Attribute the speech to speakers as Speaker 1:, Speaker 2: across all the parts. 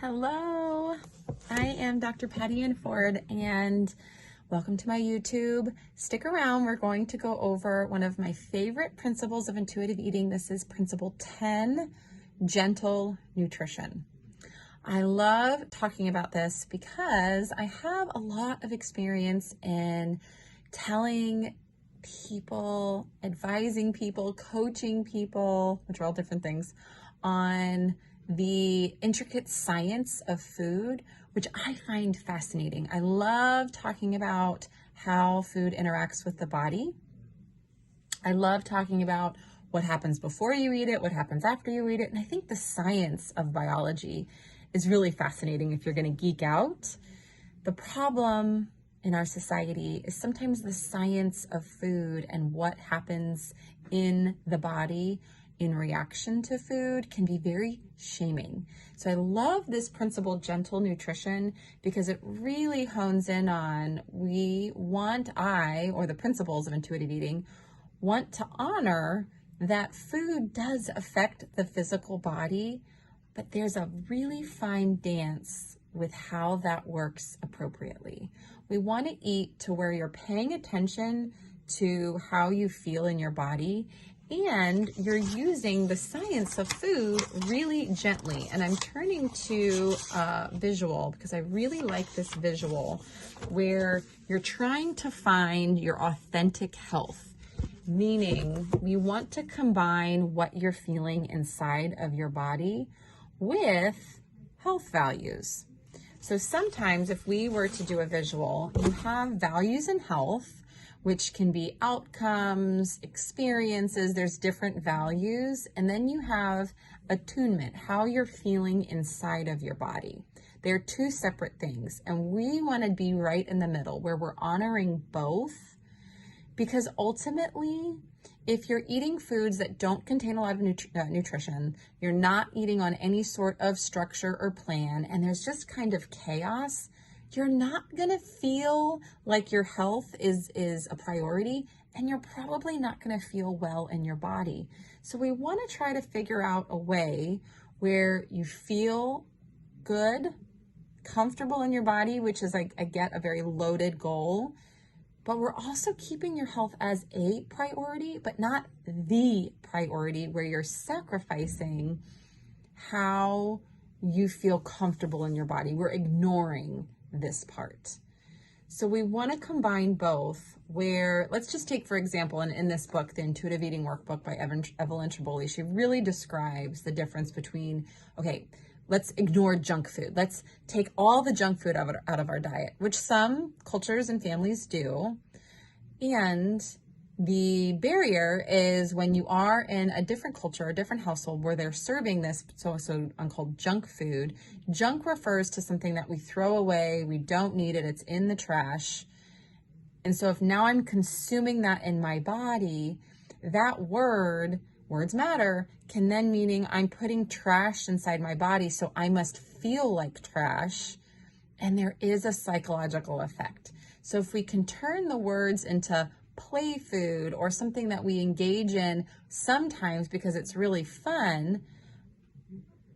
Speaker 1: Hello, I am Dr. Patty Ann Ford and welcome to my YouTube. Stick around, we're going to go over one of my favorite principles of intuitive eating. This is principle 10, gentle nutrition. I love talking about this because I have a lot of experience in telling people, advising people, coaching people, which are all different things, on the intricate science of food, which I find fascinating. I love talking about how food interacts with the body. I love talking about what happens before you eat it, what happens after you eat it, and I think the science of biology is really fascinating if you're going to geek out. The problem in our society is sometimes the science of food and what happens in the body in reaction to food can be very shaming. So I love this principle, gentle nutrition, because it really hones in on the principles of intuitive eating, want to honor that food does affect the physical body, but there's a really fine dance with how that works appropriately. We want to eat to where you're paying attention to how you feel in your body, and you're using the science of food really gently. And I'm turning to visual because I really like this visual where you're trying to find your authentic health, meaning you want to combine what you're feeling inside of your body with health values. So sometimes if we were to do a visual, you have values in health, which can be outcomes, experiences, there's different values, and then you have attunement, how you're feeling inside of your body. They're two separate things, and we want to be right in the middle where we're honoring both, because ultimately, if you're eating foods that don't contain a lot of nutrition, you're not eating on any sort of structure or plan, and there's just kind of chaos, you're not going to feel like your health is a priority, and you're probably not going to feel well in your body. So we want to try to figure out a way where you feel good, comfortable in your body, which is, I get, a very loaded goal, but we're also keeping your health as a priority, but not the priority where you're sacrificing how you feel comfortable in your body. We're ignoring this part. So we want to combine both where, let's just take, for example, in this book, the Intuitive Eating Workbook by Evelyn Tribole, she really describes the difference between, okay, let's ignore junk food. Let's take all the junk food out of our diet, which some cultures and families do. And the barrier is when you are in a different culture, a different household where they're serving this so-called junk food. Junk refers to something that we throw away, we don't need it, it's in the trash. And so if now I'm consuming that in my body, that words matter, can then meaning I'm putting trash inside my body, so I must feel like trash, and there is a psychological effect. So if we can turn the words into play food or something that we engage in sometimes because it's really fun,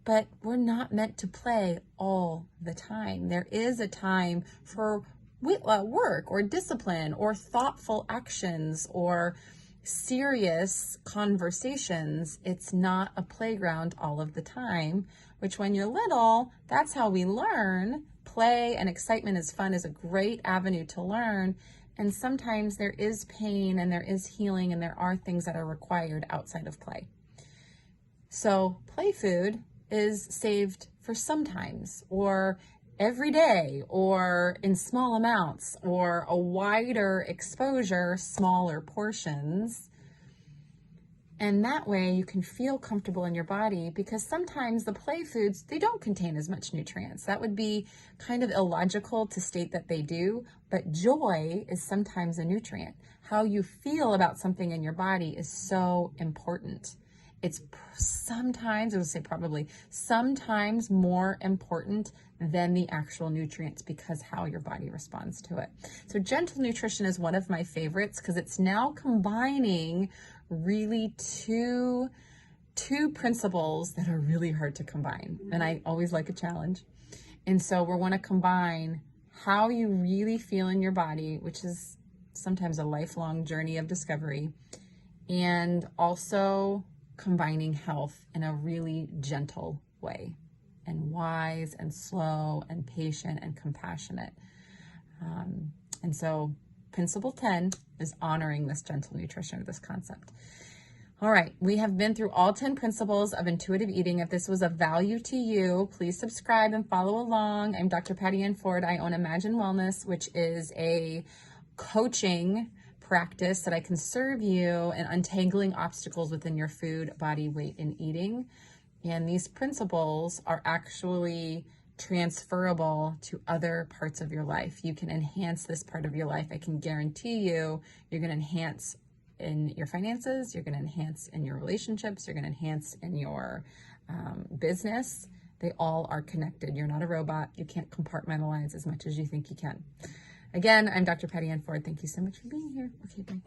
Speaker 1: but we're not meant to play all the time. There is a time for work or discipline or thoughtful actions or serious conversations. It's not a playground all of the time, which when you're little, that's how we learn. Play and excitement is fun is a great avenue to learn. And sometimes there is pain and there is healing and there are things that are required outside of play. So play food is saved for sometimes or every day or in small amounts or a wider exposure, smaller portions. And that way you can feel comfortable in your body, because sometimes the play foods, they don't contain as much nutrients. That would be kind of illogical to state that they do, but joy is sometimes a nutrient. How you feel about something in your body is so important. It's sometimes, I would say probably, sometimes more important than the actual nutrients because how your body responds to it. So gentle nutrition is one of my favorites because it's now combining really two two principles that are really hard to combine, and I always like a challenge. And so we want to combine how you really feel in your body, which is sometimes a lifelong journey of discovery, and also combining health in a really gentle way, and wise and slow and patient and compassionate. And so principle 10 is honoring this gentle nutrition, or this concept. All right, we have been through all 10 principles of intuitive eating. If this was of value to you, please subscribe and follow along. I'm Dr. Patty Ann Ford. I own Imagine Wellness, which is a coaching practice that I can serve you in untangling obstacles within your food, body, weight, and eating. And these principles are actually transferable to other parts of your life. You can enhance this part of your life. I can guarantee you're going to enhance in your finances, you're going to enhance in your relationships, you're going to enhance in your business. They all are connected. You're not a robot. You can't compartmentalize as much as you think you can. Again, I'm Dr. Patty Ann Ford. Thank you so much for being here. Okay, bye.